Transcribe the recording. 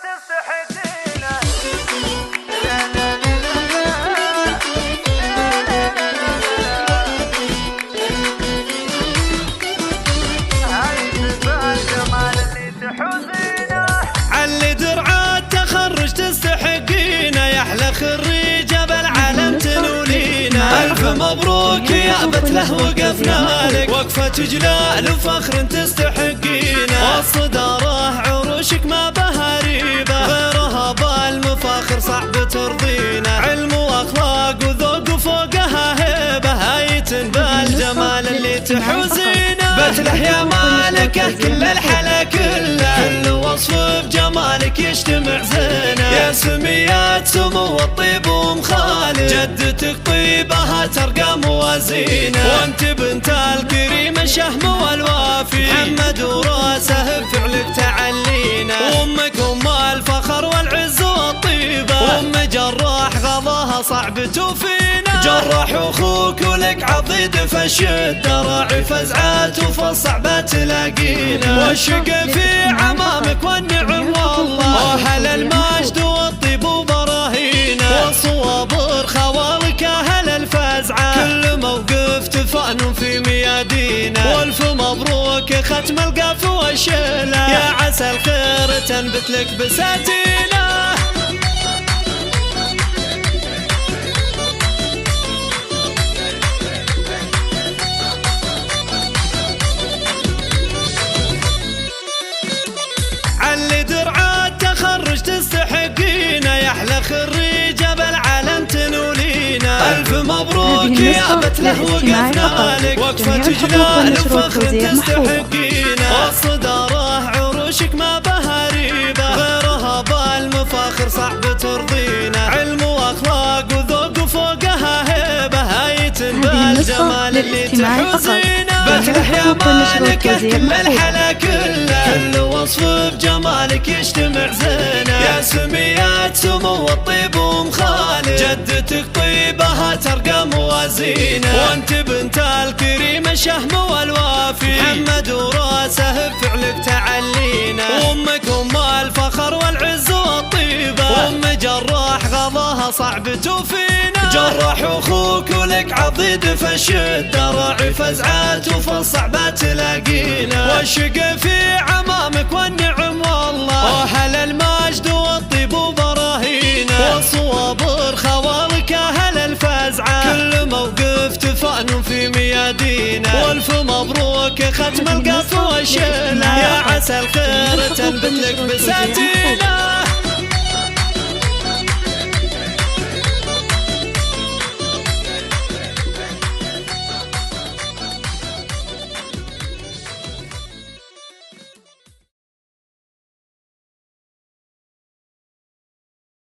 تستحقينه. هاي صفة الجمال اللي تحوزينه. علي درع التخرج تستحقينه، يا احلى خريجه بالعالم تنولينا. الف مبروك يا بتله وقفنا لك، وقفه جلال وفخر تستحقينه. والصداره عروشك ما بها ريبه، غيرها بالمفاخر صعب ترضينا. علم واخلاق وذوق وفوقها هيبه، هايتن بالجمال اللي تحوزينه. بتله يا مالكه كل الحلا كله، كل وصف بجمالك يجتمع زينه. يا سميات سمو الطيب ومخالف، جدتك طيبها ترقى موازينه. وانت بنت الكريم الشهم والوافي، محمد وراسه بفعلك تعلينا. وامك ام الفخر والعز والطيبه، وام جراح غضاها صعب توفينا. جراح اخوك ولك عضيد فالشده، راعي فزعات وفالصعبه تلاقينا. والشقا في عمامك والنعم والله، اهل المجد والطيب وبراهينا. والصوابر خوالك اهل الفزعه، كل موقف تفانوا في ميادينا. والف مبروك ختم القاف والشله، يا عسى الخير تنبت لك بساتينه. علي درع التخرج تستحقينه، يا احلى خريجه بالعالم تنولينا. الف مبروك يا بتله وقفنا لك، وقفه جلال وفخر تستحقينه. والصداره عروشك ما بها ريبه، غيرها بالمفاخر صعب ترضينا. علم واخلاق وذوق وفوقها هيبه، هايتن بالجمال اللي تحوزينه. بتله يا مالكه كل الحلا كله، كل وصف بجمالك يجتمع زينه. يا سميات سمو الطيب ومخالف، جدتك طيبها ترقى موازينه. وانت بنت الكريم الشهم والوافي، محمد وراسه بفعلك تعلينا. وامك ام الفخر والعز والطيبه، وام جراح غضاها صعب توفينا. جراح اخوك ولك عضيد فالشده، راعي فزعات وفالصعبه تلاقينا. والشقا في عمامك والنعم والله، اهل المجد والطيب وبراهينا. والصوابر خوالك اهل الفزعه، كل موقف تفانوا في ميادينا. والف مبروك ختم القاف والشله، يا عسى الخير تنبت لك بساتينه.